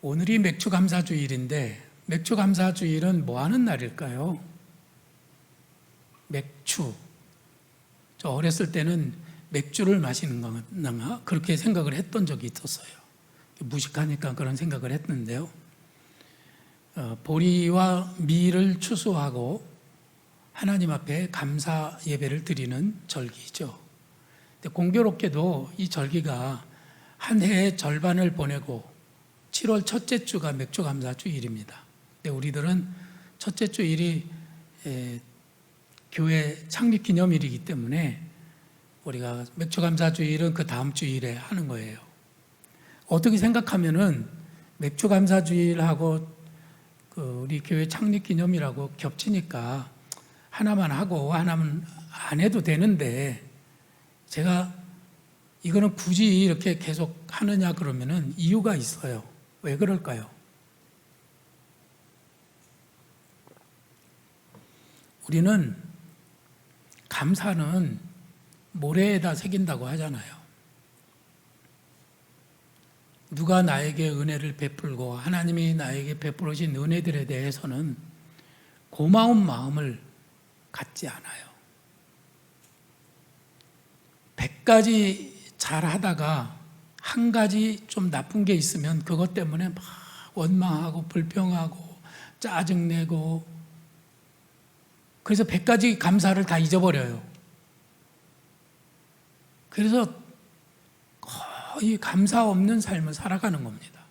오늘이 맥주감사주일인데 맥주감사주일은 뭐 하는 날일까요? 맥주. 저 어렸을 때는 맥주를 마시는 건가? 그렇게 생각을 했던 적이 있었어요. 무식하니까 그런 생각을 했는데요. 보리와 밀을 추수하고 하나님 앞에 감사 예배를 드리는 절기죠. 공교롭게도 이 절기가 한 해의 절반을 보내고 7월 첫째 주가 맥주감사주일입니다. 근데 우리들은 첫째 주일이 교회 창립 기념일이기 때문에 우리가 맥주감사주일은 그 다음 주일에 하는 거예요. 어떻게 생각하면은 맥주감사주일하고 우리 교회 창립 기념일하고 겹치니까 하나만 하고 하나만 안 해도 되는데, 제가 이거는 굳이 이렇게 계속 하느냐 그러면은 이유가 있어요. 왜 그럴까요? 우리는 감사는 모래에다 새긴다고 하잖아요. 누가 나에게 은혜를 베풀고 하나님이 나에게 베풀으신 은혜들에 대해서는 고마운 마음을 갖지 않아요. 100가지 잘하다가 한 가지 좀 나쁜 게 있으면 그것 때문에 막 원망하고 불평하고 짜증내고, 그래서 100가지 감사를 다 잊어버려요. 그래서 거의 감사 없는 삶을 살아가는 겁니다.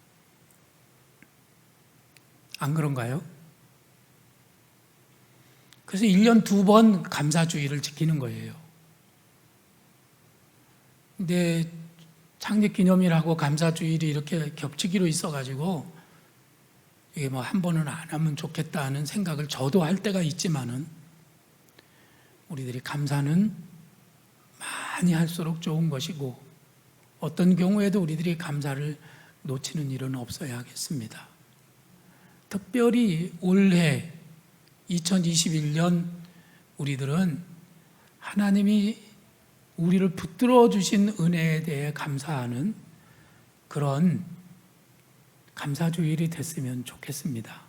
안 그런가요? 그래서 1년 2번 감사주의를 지키는 거예요. 근데 창립기념일하고 감사주일이 이렇게 겹치기로 있어가지고 이게 뭐 한 번은 안 하면 좋겠다는 생각을 저도 할 때가 있지만은, 우리들이 감사는 많이 할수록 좋은 것이고 어떤 경우에도 우리들이 감사를 놓치는 일은 없어야 하겠습니다. 특별히 올해 2021년 우리들은 하나님이 우리를 붙들어 주신 은혜에 대해 감사하는 그런 감사주일이 됐으면 좋겠습니다.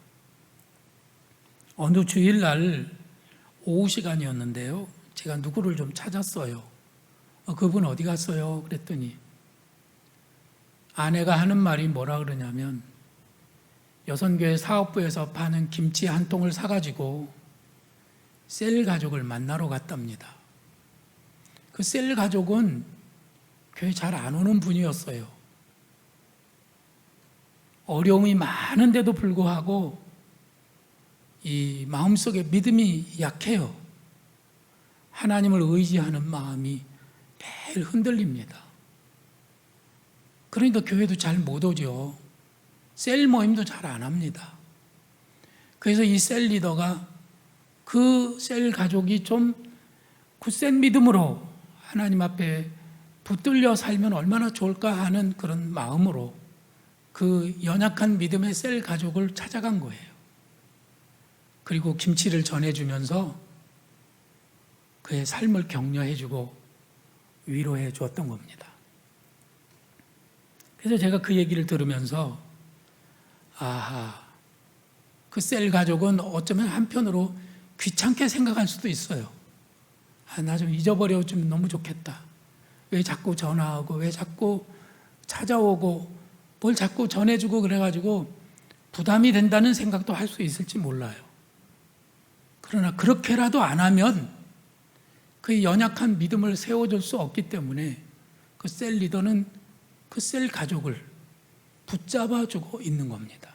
어느 주일날 오후 시간이었는데요, 제가 누구를 좀 찾았어요. 그분 어디 갔어요? 그랬더니 아내가 하는 말이 뭐라 그러냐면, 여선교회 사업부에서 파는 김치 한 통을 사가지고 셀 가족을 만나러 갔답니다. 그 셀 가족은 교회 잘 안 오는 분이었어요. 어려움이 많은데도 불구하고 이 마음속에 믿음이 약해요. 하나님을 의지하는 마음이 매일 흔들립니다. 그러니까 교회도 잘 못 오죠. 셀 모임도 잘 안 합니다. 그래서 이 셀 리더가 그 셀 가족이 좀 굳센 믿음으로 하나님 앞에 붙들려 살면 얼마나 좋을까 하는 그런 마음으로 그 연약한 믿음의 셀 가족을 찾아간 거예요. 그리고 김치를 전해주면서 그의 삶을 격려해주고 위로해 주었던 겁니다. 그래서 제가 그 얘기를 들으면서, 아하, 그 셀 가족은 어쩌면 한편으로 귀찮게 생각할 수도 있어요. 나 좀 잊어버려 주면 너무 좋겠다. 왜 자꾸 전화하고 왜 자꾸 찾아오고 뭘 자꾸 전해주고 그래가지고 부담이 된다는 생각도 할 수 있을지 몰라요. 그러나 그렇게라도 안 하면 그 연약한 믿음을 세워줄 수 없기 때문에 그 셀 리더는 그 셀 가족을 붙잡아주고 있는 겁니다.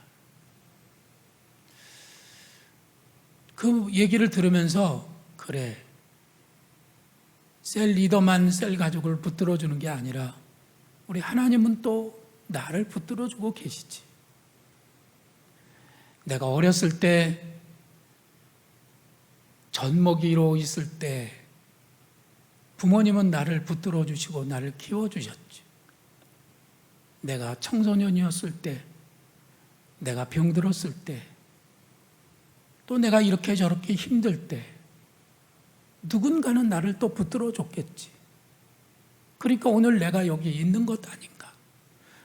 그 얘기를 들으면서, 그래, 셀 리더만 셀 가족을 붙들어주는 게 아니라 우리 하나님은 또 나를 붙들어주고 계시지. 내가 어렸을 때 젖먹이로 있을 때 부모님은 나를 붙들어 주시고 나를 키워주셨지. 내가 청소년이었을 때, 내가 병들었을 때, 또 내가 이렇게 저렇게 힘들 때 누군가는 나를 또 붙들어 줬겠지. 그러니까 오늘 내가 여기 있는 것 아닌가,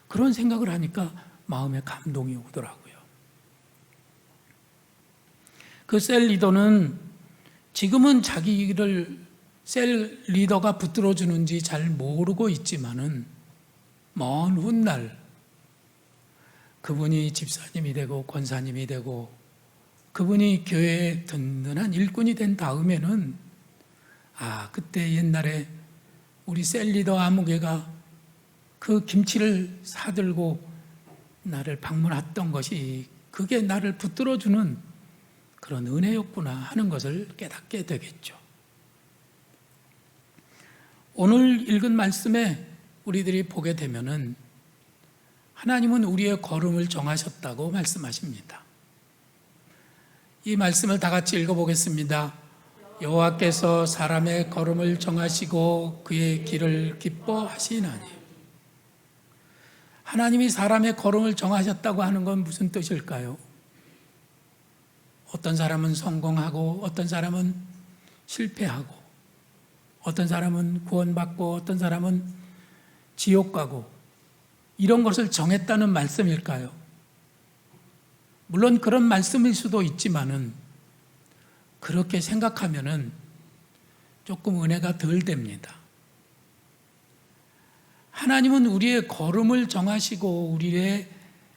그런 생각을 하니까 마음에 감동이 오더라고요. 그 셀 리더는 지금은 자기를 셀 리더가 붙들어주는지 잘 모르고 있지만은 먼 훗날 그분이 집사님이 되고 권사님이 되고 그분이 교회의 든든한 일꾼이 된 다음에는 그때 옛날에 우리 셀 리더 아무개가 그 김치를 사들고 나를 방문했던 것이 그게 나를 붙들어주는 그런 은혜였구나 하는 것을 깨닫게 되겠죠. 오늘 읽은 말씀에 우리들이 보게 되면은 하나님은 우리의 걸음을 정하셨다고 말씀하십니다. 이 말씀을 다 같이 읽어보겠습니다. 여호와께서 사람의 걸음을 정하시고 그의 길을 기뻐하시나니. 하나님이 사람의 걸음을 정하셨다고 하는 건 무슨 뜻일까요? 어떤 사람은 성공하고 어떤 사람은 실패하고 어떤 사람은 구원받고 어떤 사람은 지옥 가고 이런 것을 정했다는 말씀일까요? 물론 그런 말씀일 수도 있지만은 그렇게 생각하면은 조금 은혜가 덜 됩니다. 하나님은 우리의 걸음을 정하시고 우리의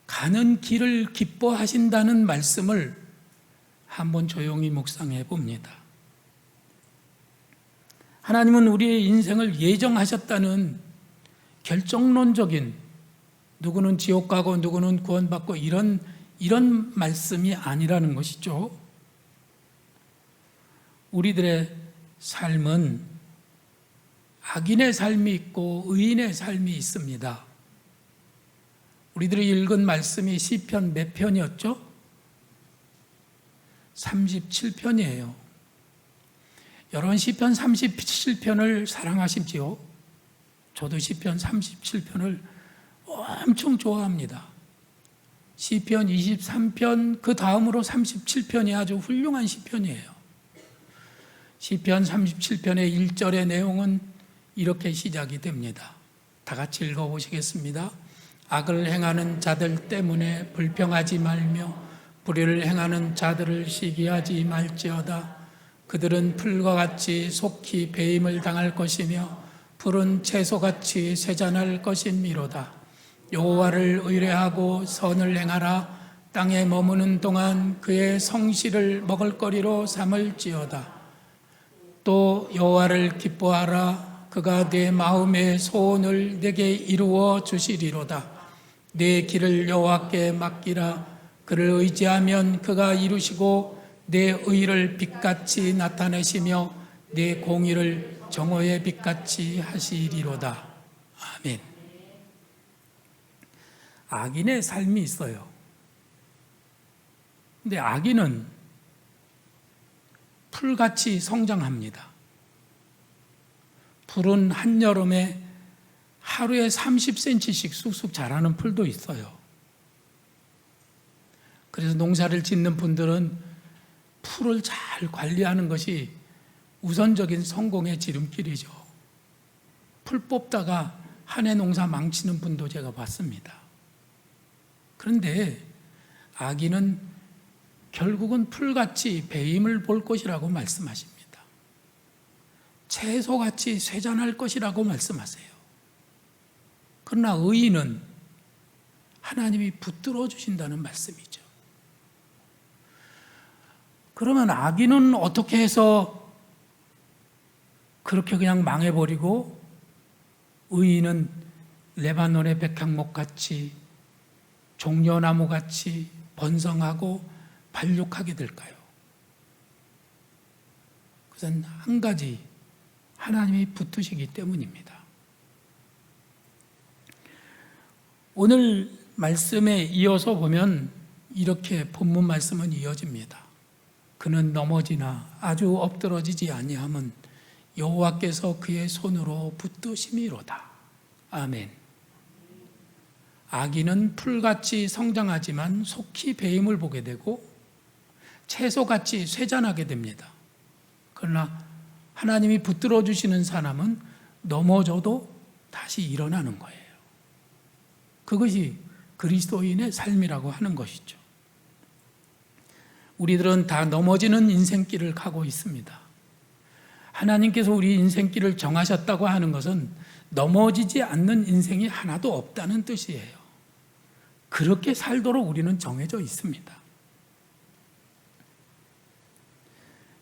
가는 길을 기뻐하신다는 말씀을 한번 조용히 묵상해 봅니다. 하나님은 우리의 인생을 예정하셨다는 결정론적인 누구는 지옥 가고 누구는 구원받고 이런 말씀이 아니라는 것이죠. 우리들의 삶은 악인의 삶이 있고 의인의 삶이 있습니다. 우리들이 읽은 말씀이 시편 몇 편이었죠? 37편이에요. 여러분 시편 37편을 사랑하십지요? 저도 시편 37편을 엄청 좋아합니다. 시편 23편 그 다음으로 37편이 아주 훌륭한 시편이에요. 시편 37편의 1절의 내용은 이렇게 시작이 됩니다. 다 같이 읽어보시겠습니다. 악을 행하는 자들 때문에 불평하지 말며 불의를 행하는 자들을 시기하지 말지어다. 그들은 풀과 같이 속히 배임을 당할 것이며 푸른 채소같이 쇠잔할 것임이로다. 여호와를 의뢰하고 선을 행하라. 땅에 머무는 동안 그의 성실을 먹을거리로 삼을지어다. 또 여호와를 기뻐하라. 그가 내 마음의 소원을 내게 이루어 주시리로다. 내 길을 여호와께 맡기라. 그를 의지하면 그가 이루시고 내 의를 빛같이 나타내시며 내 공의를 정오의 빛같이 하시리로다. 아멘. 악인의 삶이 있어요. 근데 악인은 풀같이 성장합니다. 풀은 한여름에 하루에 30cm씩 쑥쑥 자라는 풀도 있어요. 그래서 농사를 짓는 분들은 풀을 잘 관리하는 것이 우선적인 성공의 지름길이죠. 풀 뽑다가 한 해 농사 망치는 분도 제가 봤습니다. 그런데 악인은 결국은 풀같이 배임을 볼 것이라고 말씀하십니다. 채소같이 쇠잔할 것이라고 말씀하세요. 그러나 의인은 하나님이 붙들어 주신다는 말씀이죠. 그러면 악인은 어떻게 해서 그렇게 그냥 망해버리고 의인은 레바논의 백향목같이 종려나무같이 번성하고 발육하게 될까요? 그것은 한 가지, 하나님이 붙으시기 때문입니다. 오늘 말씀에 이어서 보면 이렇게 본문 말씀은 이어집니다. 그는 넘어지나 아주 엎드러지지 아니함은 여호와께서 그의 손으로 붙드심이로다. 아멘. 악인은 풀같이 성장하지만 속히 배임을 보게 되고 채소같이 쇠잔하게 됩니다. 그러나 하나님이 붙들어 주시는 사람은 넘어져도 다시 일어나는 거예요. 그것이 그리스도인의 삶이라고 하는 것이죠. 우리들은 다 넘어지는 인생길을 가고 있습니다. 하나님께서 우리 인생길을 정하셨다고 하는 것은 넘어지지 않는 인생이 하나도 없다는 뜻이에요. 그렇게 살도록 우리는 정해져 있습니다.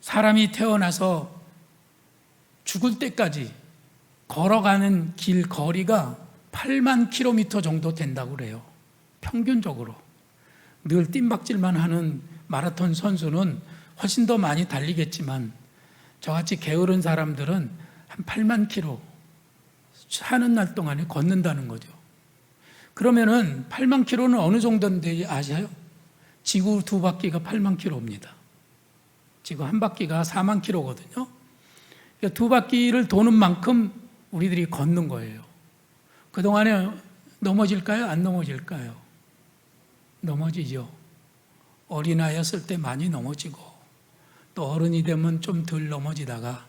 사람이 태어나서 죽을 때까지 걸어가는 길 거리가 8만 킬로미터 정도 된다고 그래요. 평균적으로. 늘 뜀박질만 하는 마라톤 선수는 훨씬 더 많이 달리겠지만 저같이 게으른 사람들은 한 8만 킬로 사는 날 동안에 걷는다는 거죠. 그러면은 8만 킬로는 어느 정도인지 아세요? 지구 2바퀴가 8만 킬로입니다. 지구 한 바퀴가 4만 킬로거든요. 그러니까 2바퀴를 도는 만큼 우리들이 걷는 거예요. 그동안에 넘어질까요? 안 넘어질까요? 넘어지죠. 어린아이였을 때 많이 넘어지고 또 어른이 되면 좀 덜 넘어지다가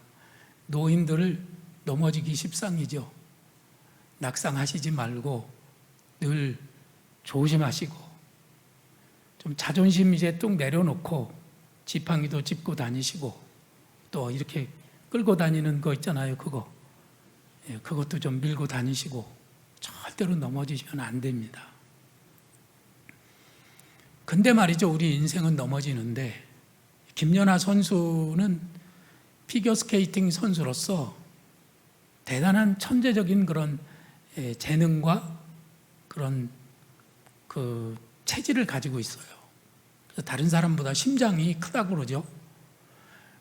노인들을 넘어지기 십상이죠. 낙상하시지 말고 늘 조심하시고 좀 자존심 이제 뚝 내려놓고 지팡이도 짚고 다니시고 또 이렇게 끌고 다니는 거 있잖아요. 그것도 좀 밀고 다니시고 절대로 넘어지시면 안 됩니다. 근데 말이죠. 우리 인생은 넘어지는데 김연아 선수는 피겨스케이팅 선수로서 대단한 천재적인 그런 재능과 그런 그 체질을 가지고 있어요. 그래서 다른 사람보다 심장이 크다고 그러죠.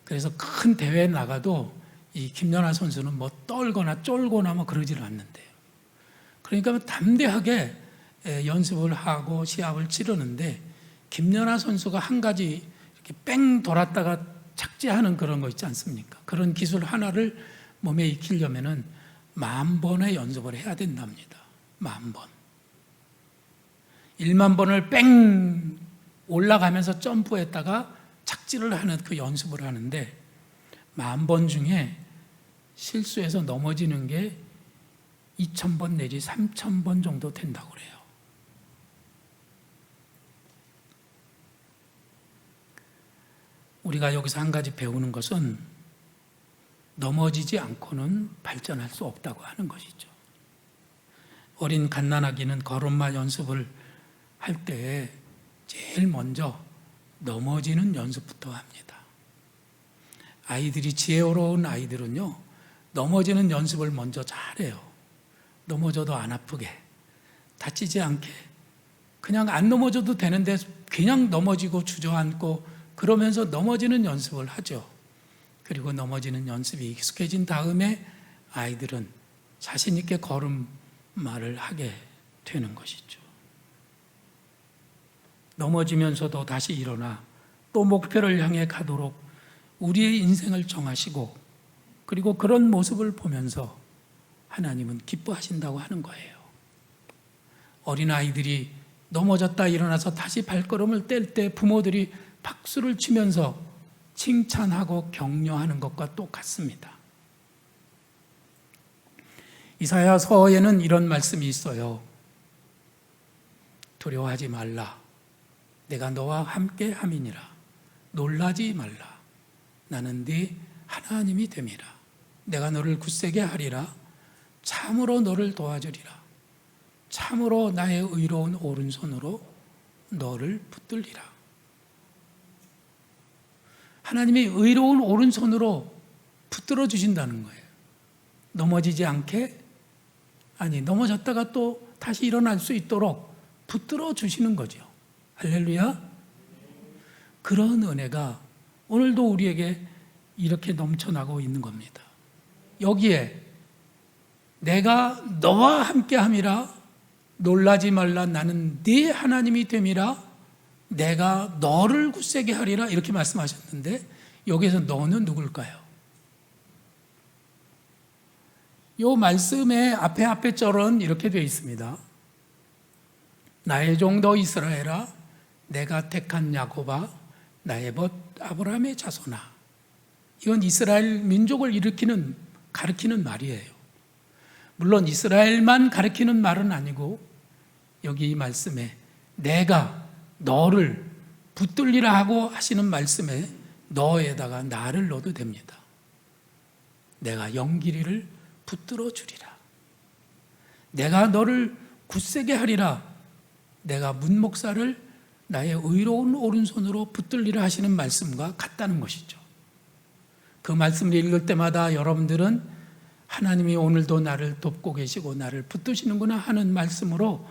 그래서 큰 대회에 나가도 이 김연아 선수는 뭐 떨거나 쫄거나 뭐 그러지를 않는데요. 그러니까 담대하게 연습을 하고 시합을 치르는데 김연아 선수가 한 가지 이렇게 뺑 돌았다가 착지하는 그런 거 있지 않습니까? 그런 기술 하나를 몸에 익히려면은 10,000번의 연습을 해야 된답니다. 10,000번. 10,000번을 뺑 올라가면서 점프했다가 착지를 하는 그 연습을 하는데 10,000번 중에 실수해서 넘어지는 게 2,000번 내지 3,000번 정도 된다고 그래요. 우리가 여기서 한 가지 배우는 것은 넘어지지 않고는 발전할 수 없다고 하는 것이죠. 어린 갓난아기는 걸음마 연습을 할 때 제일 먼저 넘어지는 연습부터 합니다. 아이들이 지혜로운 아이들은요, 넘어지는 연습을 먼저 잘해요. 넘어져도 안 아프게, 다치지 않게, 그냥 안 넘어져도 되는데 그냥 넘어지고 주저앉고 그러면서 넘어지는 연습을 하죠. 그리고 넘어지는 연습이 익숙해진 다음에 아이들은 자신 있게 걸음마를 하게 되는 것이죠. 넘어지면서도 다시 일어나 또 목표를 향해 가도록 우리의 인생을 정하시고 그리고 그런 모습을 보면서 하나님은 기뻐하신다고 하는 거예요. 어린아이들이 넘어졌다 일어나서 다시 발걸음을 뗄 때 부모들이 박수를 치면서 칭찬하고 격려하는 것과 똑같습니다. 이사야서에는 이런 말씀이 있어요. 두려워하지 말라. 내가 너와 함께 함이니라. 놀라지 말라. 나는 네 하나님이 됨이라. 내가 너를 굳세게 하리라. 참으로 너를 도와주리라. 참으로 나의 의로운 오른손으로 너를 붙들리라. 하나님이 의로운 오른손으로 붙들어 주신다는 거예요. 넘어지지 않게, 아니 넘어졌다가 또 다시 일어날 수 있도록 붙들어 주시는 거죠. 할렐루야. 그런 은혜가 오늘도 우리에게 이렇게 넘쳐나고 있는 겁니다. 여기에 내가 너와 함께함이라. 놀라지 말라. 나는 네 하나님이 됨이라. 내가 너를 굳세게 하리라. 이렇게 말씀하셨는데 여기서 너는 누굴까요? 이 말씀의 앞에 절은 이렇게 되어 있습니다. 나의 종도 이스라엘아, 내가 택한 야곱아, 나의 벗 아브라함의 자손아. 이건 이스라엘 민족을 가리키는 말이에요. 물론 이스라엘만 가리키는 말은 아니고 여기 이 말씀에 내가 너를 붙들리라 하고 하시는 말씀에 너에다가 나를 넣어도 됩니다. 내가 영길이를 붙들어 주리라. 내가 너를 굳세게 하리라. 내가 문목사를 나의 의로운 오른손으로 붙들리라 하시는 말씀과 같다는 것이죠. 그 말씀을 읽을 때마다 여러분들은 하나님이 오늘도 나를 돕고 계시고 나를 붙드시는구나 하는 말씀으로,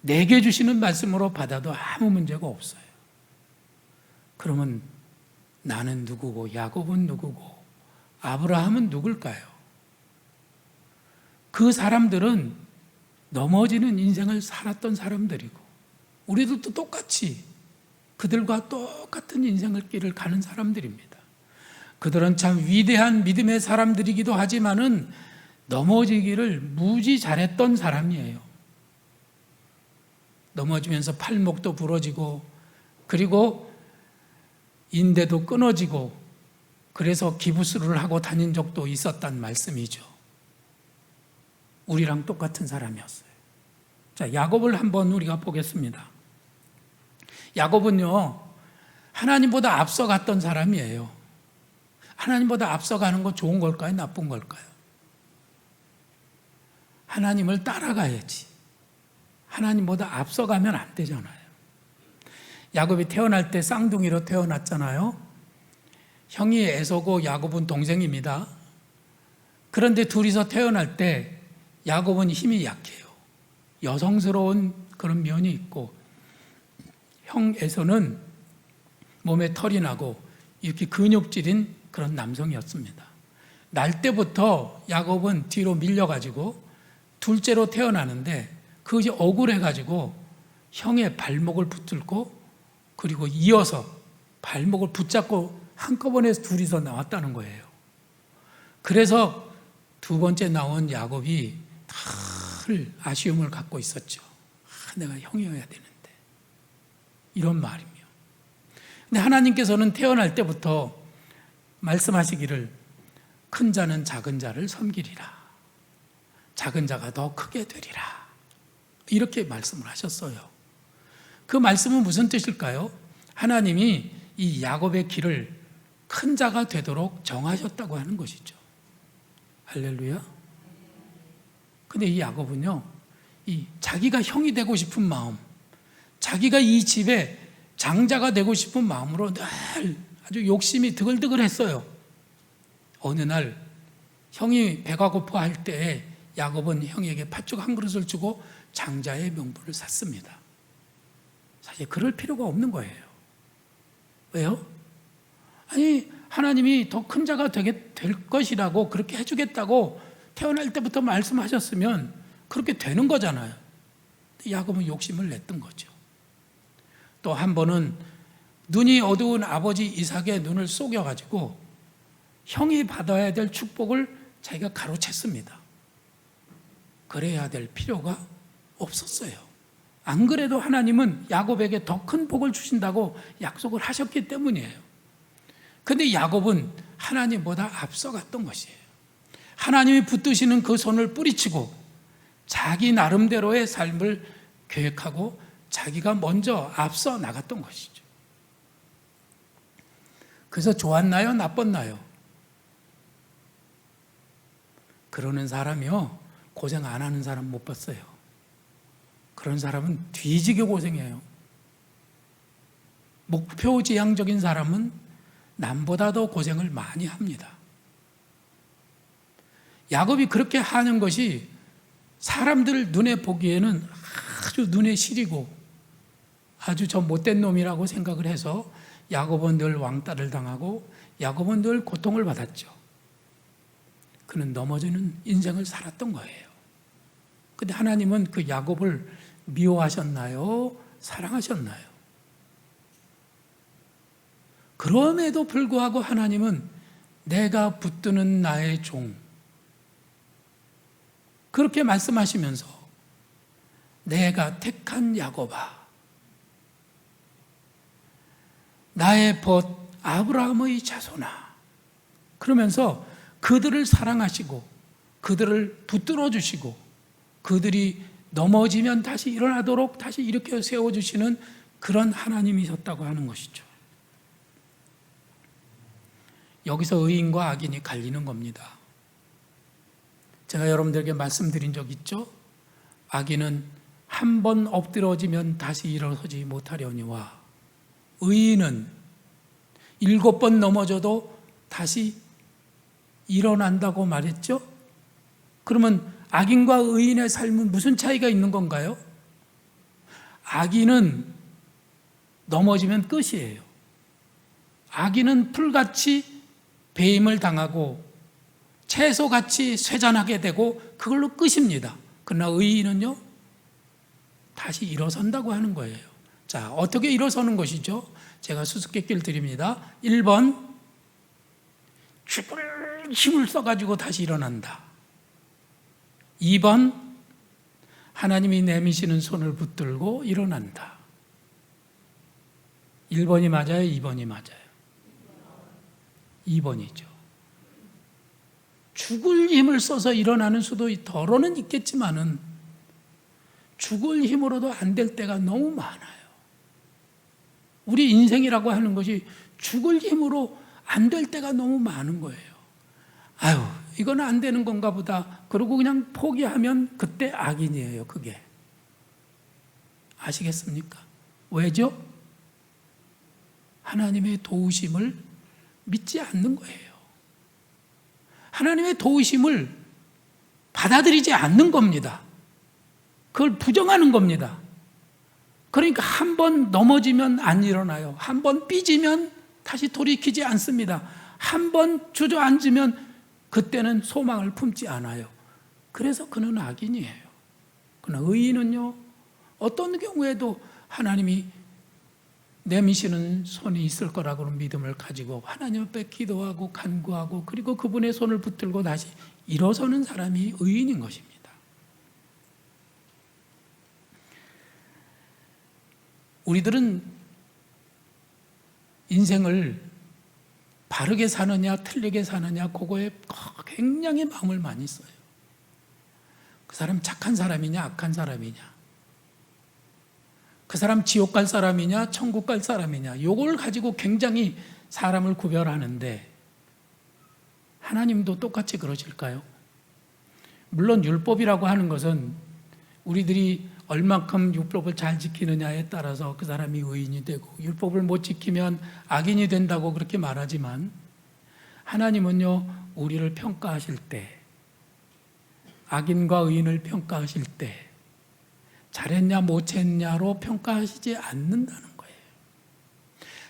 내게 주시는 말씀으로 받아도 아무 문제가 없어요. 그러면 나는 누구고 야곱은 누구고 아브라함은 누굴까요? 그 사람들은 넘어지는 인생을 살았던 사람들이고 우리들도 똑같이 그들과 똑같은 인생을 길을 가는 사람들입니다. 그들은 참 위대한 믿음의 사람들이기도 하지만은 넘어지기를 무지 잘했던 사람이에요. 넘어지면서 팔목도 부러지고 그리고 인대도 끊어지고 그래서 기부스를 하고 다닌 적도 있었단 말씀이죠. 우리랑 똑같은 사람이었어요. 자, 야곱을 한번 우리가 보겠습니다. 야곱은요, 하나님보다 앞서갔던 사람이에요. 하나님보다 앞서가는 거 좋은 걸까요? 나쁜 걸까요? 하나님을 따라가야지. 하나님보다 앞서가면 안 되잖아요. 야곱이 태어날 때 쌍둥이로 태어났잖아요. 형이 에서고 야곱은 동생입니다. 그런데 둘이서 태어날 때 야곱은 힘이 약해요. 여성스러운 그런 면이 있고, 형 에서는 몸에 털이 나고 이렇게 근육질인 그런 남성이었습니다. 날 때부터 야곱은 뒤로 밀려가지고 둘째로 태어나는데 그것이 억울해가지고 형의 발목을 붙들고 그리고 이어서 발목을 붙잡고 한꺼번에 둘이서 나왔다는 거예요. 그래서 두 번째 나온 야곱이 늘 아쉬움을 갖고 있었죠. 내가 형이어야 되는데, 이런 말이며. 근데 하나님께서는 태어날 때부터 말씀하시기를 큰 자는 작은 자를 섬기리라, 작은 자가 더 크게 되리라, 이렇게 말씀을 하셨어요. 그 말씀은 무슨 뜻일까요? 하나님이 이 야곱의 길을 큰 자가 되도록 정하셨다고 하는 것이죠. 할렐루야. 근데 이 야곱은요, 이 자기가 형이 되고 싶은 마음, 자기가 이 집의 장자가 되고 싶은 마음으로 늘 아주 욕심이 드글드글했어요. 어느 날 형이 배가 고파할 때에 야곱은 형에게 팥죽 한 그릇을 주고 장자의 명분을 샀습니다. 사실 그럴 필요가 없는 거예요. 왜요? 아니, 하나님이 더 큰 자가 될 것이라고, 그렇게 해주겠다고 태어날 때부터 말씀하셨으면 그렇게 되는 거잖아요. 야곱은 욕심을 냈던 거죠. 또 한 번은 눈이 어두운 아버지 이삭의 눈을 속여가지고 형이 받아야 될 축복을 자기가 가로챘습니다. 그래야 될 필요가 없었어요. 안 그래도 하나님은 야곱에게 더 큰 복을 주신다고 약속을 하셨기 때문이에요. 그런데 야곱은 하나님보다 앞서갔던 것이에요. 하나님이 붙드시는 그 손을 뿌리치고 자기 나름대로의 삶을 계획하고 자기가 먼저 앞서 나갔던 것이죠. 그래서 좋았나요? 나빴나요? 그러는 사람이요, 고생 안 하는 사람 못 봤어요. 그런 사람은 뒤지게 고생해요. 목표지향적인 사람은 남보다 더 고생을 많이 합니다. 야곱이 그렇게 하는 것이 사람들 눈에 보기에는 아주 눈에 시리고 아주 저 못된 놈이라고 생각을 해서 야곱은 늘 왕따를 당하고 야곱은 늘 고통을 받았죠. 그는 넘어지는 인생을 살았던 거예요. 근데 하나님은 그 야곱을 미워하셨나요? 사랑하셨나요? 그럼에도 불구하고 하나님은 내가 붙드는 나의 종, 그렇게 말씀하시면서 내가 택한 야곱아, 나의 벗 아브라함의 자손아, 그러면서 그들을 사랑하시고 그들을 붙들어 주시고 그들이 넘어지면 다시 일어나도록 다시 일으켜 세워주시는 그런 하나님이셨다고 하는 것이죠. 여기서 의인과 악인이 갈리는 겁니다. 제가 여러분들에게 말씀드린 적 있죠? 악인은 한 번 엎드러지면 다시 일어서지 못하려니와 의인은 7번 넘어져도 다시 일어난다고 말했죠? 그러면 악인과 의인의 삶은 무슨 차이가 있는 건가요? 악인은 넘어지면 끝이에요. 악인은 풀같이 배임을 당하고 채소같이 쇠잔하게 되고 그걸로 끝입니다. 그러나 의인은요, 다시 일어선다고 하는 거예요. 자, 어떻게 일어서는 것이죠? 제가 수수께끼를 드립니다. 1번, 죽을 힘을 써가지고 다시 일어난다. 2번, 하나님이 내미시는 손을 붙들고 일어난다. 1번이 맞아요? 2번이 맞아요? 2번이죠. 죽을 힘을 써서 일어나는 수도 덜어는 있겠지만은 죽을 힘으로도 안 될 때가 너무 많아요. 우리 인생이라고 하는 것이 죽을 힘으로 안 될 때가 너무 많은 거예요. 아유, 이건 안 되는 건가 보다. 그러고 그냥 포기하면 그때 악인이에요, 그게. 아시겠습니까? 왜죠? 하나님의 도우심을 믿지 않는 거예요. 하나님의 도우심을 받아들이지 않는 겁니다. 그걸 부정하는 겁니다. 그러니까 한 번 넘어지면 안 일어나요. 한 번 삐지면 다시 돌이키지 않습니다. 한 번 주저앉으면 그때는 소망을 품지 않아요. 그래서 그는 악인이에요. 그러나 의인은요, 어떤 경우에도 하나님이 내미시는 손이 있을 거라고 믿음을 가지고 하나님 앞에 기도하고 간구하고 그리고 그분의 손을 붙들고 다시 일어서는 사람이 의인인 것입니다. 우리들은 인생을 바르게 사느냐 틀리게 사느냐 그거에 굉장히 마음을 많이 써요. 그 사람 착한 사람이냐 악한 사람이냐, 그 사람 지옥 갈 사람이냐 천국 갈 사람이냐, 요걸 가지고 굉장히 사람을 구별하는데 하나님도 똑같이 그러실까요? 물론 율법이라고 하는 것은 우리들이 얼만큼 율법을 잘 지키느냐에 따라서 그 사람이 의인이 되고 율법을 못 지키면 악인이 된다고 그렇게 말하지만 하나님은요, 우리를 평가하실 때, 악인과 의인을 평가하실 때 잘했냐 못했냐로 평가하시지 않는다는 거예요.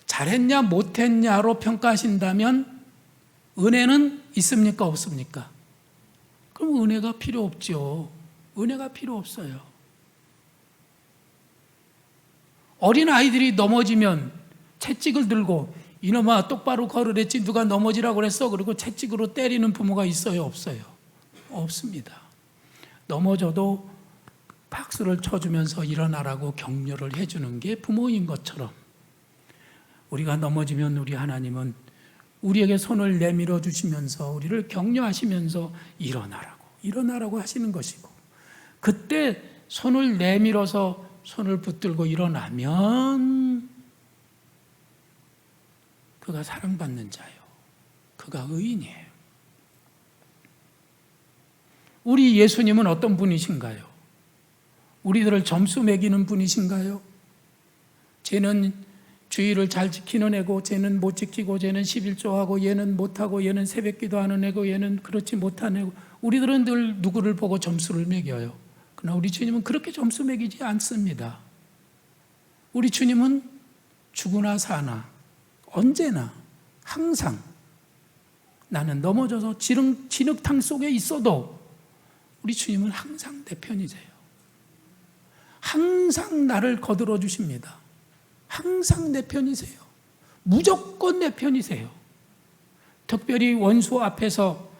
잘했냐 못했냐로 평가하신다면 은혜는 있습니까 없습니까? 그럼 은혜가 필요 없죠. 은혜가 필요 없어요. 어린 아이들이 넘어지면 채찍을 들고 이놈아 똑바로 걸으랬지 누가 넘어지라고 그랬어? 그리고 채찍으로 때리는 부모가 있어요 없어요? 없습니다. 넘어져도 박수를 쳐주면서 일어나라고 격려를 해주는 게 부모인 것처럼 우리가 넘어지면 우리 하나님은 우리에게 손을 내밀어 주시면서 우리를 격려하시면서 일어나라고 하시는 것이고, 그때 손을 내밀어서 손을 붙들고 일어나면 그가 사랑받는 자요, 그가 의인이에요. 우리 예수님은 어떤 분이신가요? 우리들을 점수 매기는 분이신가요? 쟤는 주의를 잘 지키는 애고 쟤는 못 지키고, 쟤는 11조하고 얘는 못하고, 얘는 새벽기도 하는 애고 얘는 그렇지 못한 애고, 우리들은 늘 누구를 보고 점수를 매겨요. 그러나 우리 주님은 그렇게 점수 매기지 않습니다. 우리 주님은 죽으나 사나 언제나 항상 나는 넘어져서 진흙탕 속에 있어도 우리 주님은 항상 내 편이세요. 항상 나를 거들어 주십니다. 항상 내 편이세요. 무조건 내 편이세요. 특별히 원수 앞에서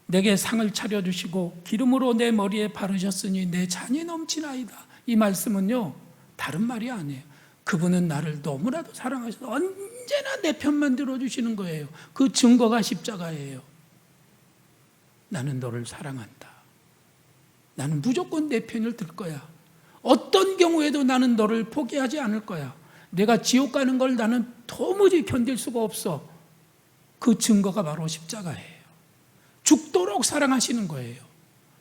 내게 상을 차려주시고 기름으로 내 머리에 바르셨으니 내 잔이 넘치나이다. 이 말씀은요, 다른 말이 아니에요. 그분은 나를 너무나도 사랑하셔서 언제나 내 편만 들어주시는 거예요. 그 증거가 십자가예요. 나는 너를 사랑한다. 나는 무조건 내 편을 들 거야. 어떤 경우에도 나는 너를 포기하지 않을 거야. 내가 지옥 가는 걸 나는 도무지 견딜 수가 없어. 그 증거가 바로 십자가예요. 죽도록 사랑하시는 거예요.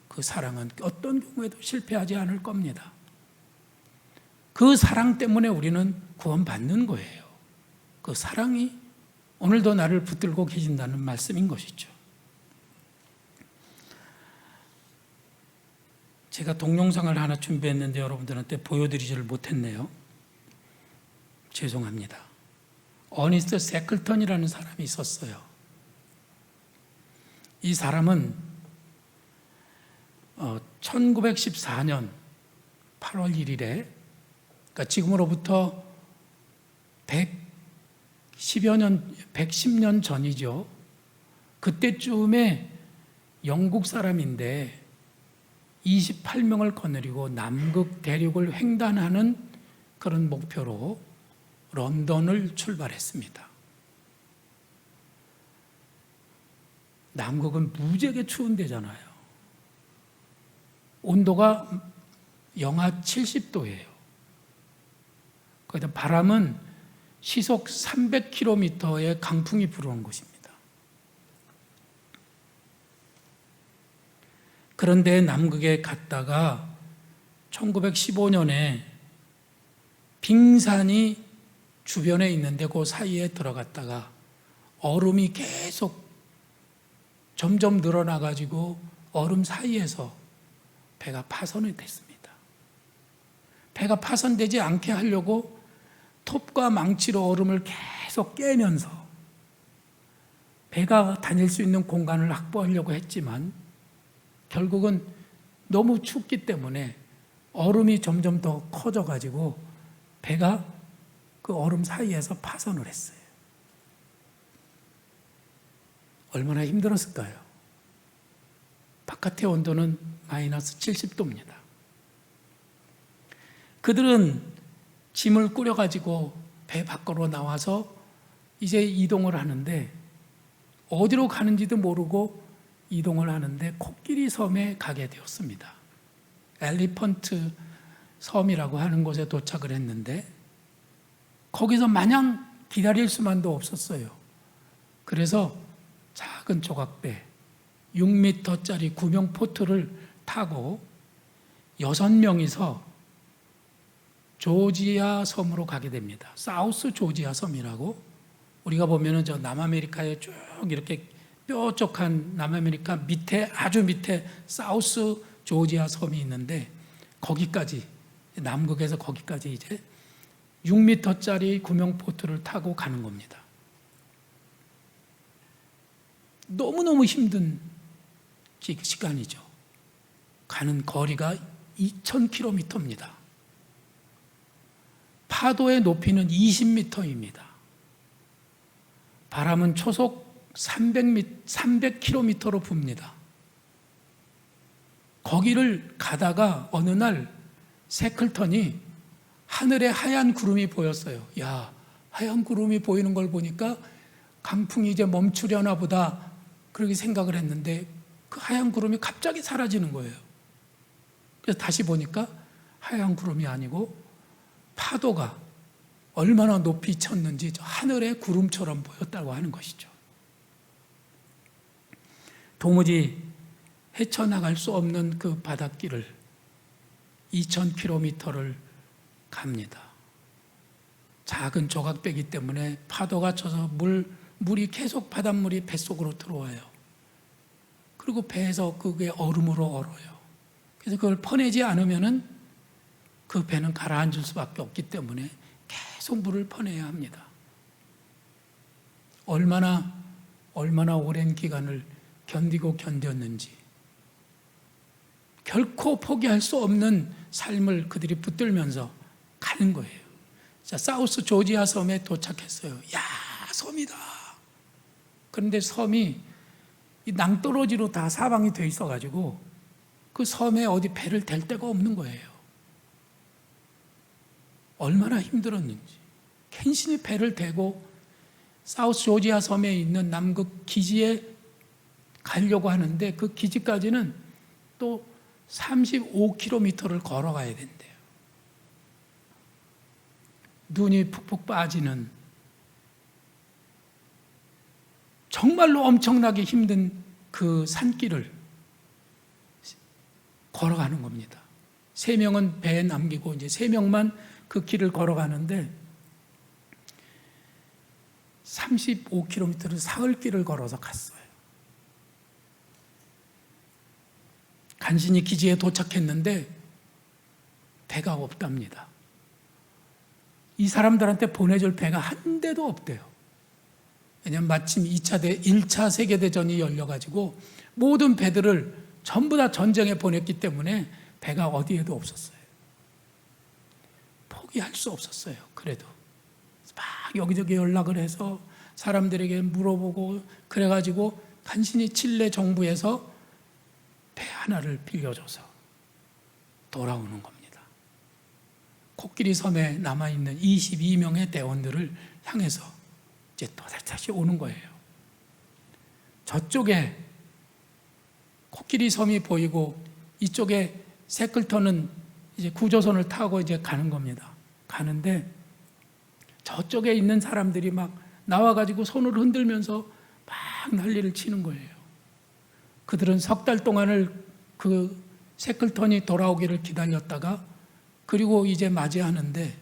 그 사랑은 어떤 경우에도 실패하지 않을 겁니다. 그 사랑 때문에 우리는 구원받는 거예요. 그 사랑이 오늘도 나를 붙들고 계신다는 말씀인 것이죠. 제가 동영상을 하나 준비했는데 여러분들한테 보여드리지를 못했네요. 죄송합니다. 어니스트 세클턴이라는 사람이 있었어요. 이 사람은 1914년 8월 1일에 그러니까 지금으로부터 110년 전이죠. 그때쯤에 영국 사람인데 28명을 거느리고 남극 대륙을 횡단하는 그런 목표로 런던을 출발했습니다. 남극은 무지하게 추운 데잖아요. 온도가 영하 70도예요. 거기다 바람은 시속 300km의 강풍이 불어오는 곳입니다. 그런데 남극에 갔다가 1915년에 빙산이 주변에 있는데 그 사이에 들어갔다가 얼음이 계속 점점 늘어나가지고 얼음 사이에서 배가 파손이 됐습니다. 배가 파손되지 않게 하려고 톱과 망치로 얼음을 계속 깨면서 배가 다닐 수 있는 공간을 확보하려고 했지만 결국은 너무 춥기 때문에 얼음이 점점 더 커져가지고 배가 그 얼음 사이에서 파손을 했어요. 얼마나 힘들었을까요? 바깥의 온도는 마이너스 70도입니다. 그들은 짐을 꾸려가지고 배 밖으로 나와서 이제 이동을 하는데 어디로 가는지도 모르고 이동을 하는데 코끼리 섬에 가게 되었습니다. 엘리펀트 섬이라고 하는 곳에 도착을 했는데 거기서 마냥 기다릴 수만도 없었어요. 그래서 작은 조각배 6m짜리 구명 포트를 타고 6명이서 조지아 섬으로 가게 됩니다. 사우스 조지아 섬이라고 우리가 보면은 저 남아메리카에 쭉 이렇게 뾰족한 남아메리카 밑에 아주 밑에 사우스 조지아 섬이 있는데 거기까지 남극에서 거기까지 이제 6m짜리 구명 포트를 타고 가는 겁니다. 너무너무 힘든 시간이죠. 가는 거리가 2000km입니다. 파도의 높이는 20m입니다. 바람은 초속 300km로 붑니다. 거기를 가다가 어느 날 세클턴이 하늘에 하얀 구름이 보였어요. 야, 하얀 구름이 보이는 걸 보니까 강풍이 이제 멈추려나 보다 그렇게 생각을 했는데 그 하얀 구름이 갑자기 사라지는 거예요. 그래서 다시 보니까 하얀 구름이 아니고 파도가 얼마나 높이 쳤는지 저 하늘의 구름처럼 보였다고 하는 것이죠. 도무지 헤쳐나갈 수 없는 그 바닷길을 2000km를 갑니다. 작은 조각배기 때문에 파도가 쳐서 물이 계속 바닷물이 뱃속으로 들어와요. 그리고 배에서 그게 얼음으로 얼어요. 그래서 그걸 퍼내지 않으면은 그 배는 가라앉을 수밖에 없기 때문에 계속 물을 퍼내야 합니다. 얼마나 오랜 기간을 견뎠는지 결코 포기할 수 없는 삶을 그들이 붙들면서 가는 거예요. 자, 사우스 조지아 섬에 도착했어요. 야, 섬이다. 그런데 섬이 이 낭떠러지로 다 사방이 돼 있어가지고 그 섬에 어디 배를 댈 데가 없는 거예요. 얼마나 힘들었는지. 간신히 배를 대고 사우스 조지아 섬에 있는 남극 기지에 가려고 하는데 그 기지까지는 또 35km를 걸어가야 된대요. 눈이 푹푹 빠지는 정말로 엄청나게 힘든 그 산길을 걸어가는 겁니다. 3명은 배에 남기고 이제 3명만 그 길을 걸어가는데 35km를 사흘길을 걸어서 갔어요. 간신히 기지에 도착했는데 배가 없답니다. 이 사람들한테 보내줄 배가 한 대도 없대요. 왜냐하면 마침 1차 세계대전이 열려가지고 모든 배들을 전부 다 전쟁에 보냈기 때문에 배가 어디에도 없었어요. 포기할 수 없었어요. 그래도 막 여기저기 연락을 해서 사람들에게 물어보고 그래가지고 간신히 칠레 정부에서 배 하나를 빌려줘서 돌아오는 겁니다. 코끼리 섬에 남아있는 22명의 대원들을 향해서 이제 또 다시 오는 거예요. 저쪽에 코끼리 섬이 보이고 이쪽에 세클턴은 이제 구조선을 타고 이제 가는 겁니다. 가는데 저쪽에 있는 사람들이 막 나와가지고 손을 흔들면서 막 난리를 치는 거예요. 그들은 석 달 동안을 그 세클턴이 돌아오기를 기다렸다가 그리고 이제 맞이하는데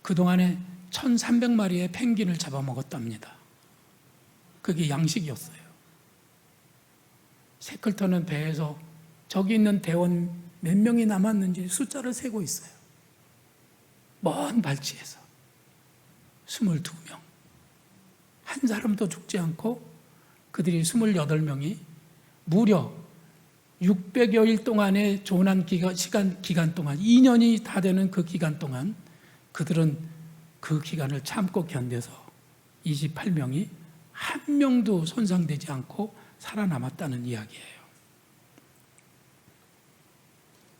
그동안에 1,300마리의 펭귄을 잡아먹었답니다. 그게 양식이었어요. 세클턴은 배에서 저기 있는 대원 몇 명이 남았는지 숫자를 세고 있어요. 먼 발치에서 22명. 한 사람도 죽지 않고 그들이 28명이 무려 600여일 동안의 조난 기간 동안 2년이 다 되는 그 기간 동안 그들은 그 기간을 참고 견뎌서 28명이 한 명도 손상되지 않고 살아남았다는 이야기예요.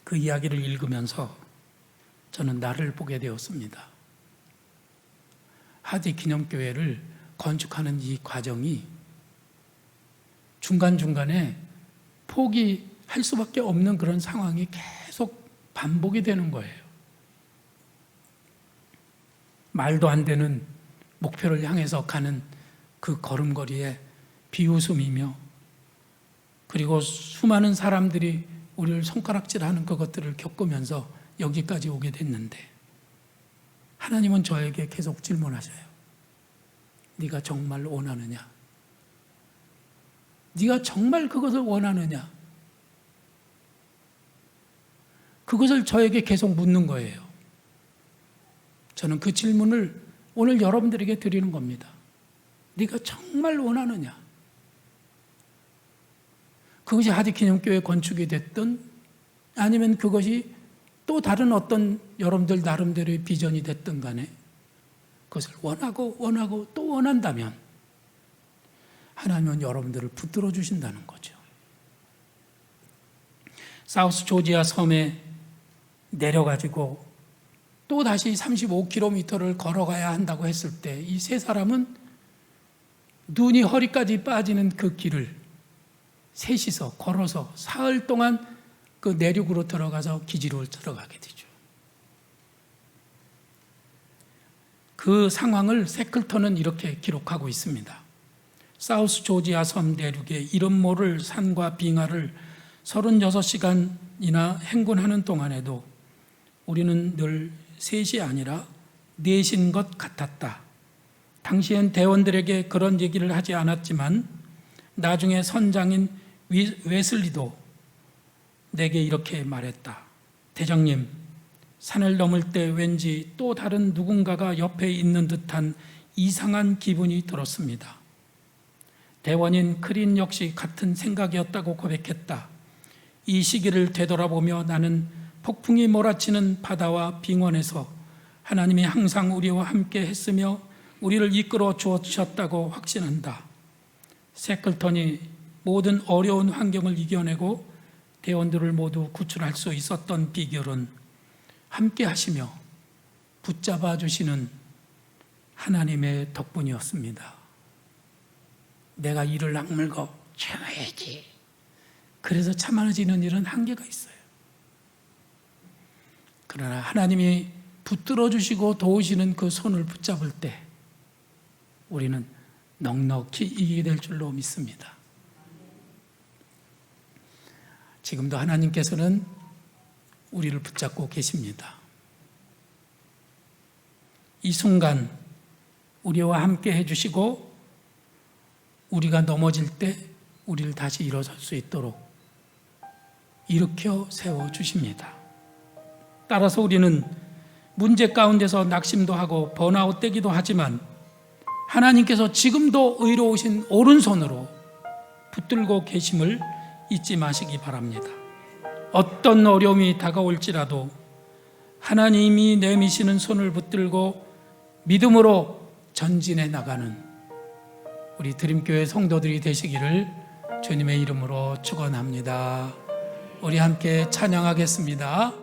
그 이야기를 읽으면서 저는 나를 보게 되었습니다. 하디 기념교회를 건축하는 이 과정이 중간중간에 포기할 수밖에 없는 그런 상황이 계속 반복이 되는 거예요. 말도 안 되는 목표를 향해서 가는 그 걸음걸이에 비웃음이며 그리고 수많은 사람들이 우리를 손가락질하는 그것들을 겪으면서 여기까지 오게 됐는데 하나님은 저에게 계속 질문하셔요. 네가 정말 원하느냐? 네가 정말 그것을 원하느냐? 그것을 저에게 계속 묻는 거예요. 저는 그 질문을 오늘 여러분들에게 드리는 겁니다. 네가 정말 원하느냐? 그것이 하디 기념교회 건축이 됐든 아니면 그것이 또 다른 어떤 여러분들 나름대로의 비전이 됐든 간에 그것을 원하고 또 원한다면 하나님은 여러분들을 붙들어 주신다는 거죠. 사우스 조지아 섬에 내려가지고 또 다시 35km를 걸어가야 한다고 했을 때 이 세 사람은 눈이 허리까지 빠지는 그 길을 셋이서 걸어서 사흘 동안 그 내륙으로 들어가서 기지로 들어가게 되죠. 그 상황을 세클턴은 이렇게 기록하고 있습니다. 사우스 조지아 섬 내륙의 이름 모를 산과 빙하를 36시간이나 행군하는 동안에도 우리는 늘 셋이 아니라 넷인 것 같았다. 당시엔 대원들에게 그런 얘기를 하지 않았지만 나중에 선장인 웨슬리도 내게 이렇게 말했다. 대장님, 산을 넘을 때 왠지 또 다른 누군가가 옆에 있는 듯한 이상한 기분이 들었습니다. 대원인 크린 역시 같은 생각이었다고 고백했다. 이 시기를 되돌아보며 나는 폭풍이 몰아치는 바다와 빙원에서 하나님이 항상 우리와 함께 했으며 우리를 이끌어 주셨다고 확신한다. 세클턴이 모든 어려운 환경을 이겨내고 대원들을 모두 구출할 수 있었던 비결은 함께 하시며 붙잡아 주시는 하나님의 덕분이었습니다. 내가 이를 악물고 참아야지. 그래서 참아지는 일은 한계가 있어요. 그러나 하나님이 붙들어 주시고 도우시는 그 손을 붙잡을 때 우리는 넉넉히 이기게 될 줄로 믿습니다. 지금도 하나님께서는 우리를 붙잡고 계십니다. 이 순간 우리와 함께 해주시고 우리가 넘어질 때 우리를 다시 일어설 수 있도록 일으켜 세워주십니다. 따라서 우리는 문제 가운데서 낙심도 하고 번아웃되기도 하지만 하나님께서 지금도 의로우신 오른손으로 붙들고 계심을 잊지 마시기 바랍니다. 어떤 어려움이 다가올지라도 하나님이 내미시는 손을 붙들고 믿음으로 전진해 나가는 우리 드림교회 성도들이 되시기를 주님의 이름으로 축원합니다. 우리 함께 찬양하겠습니다.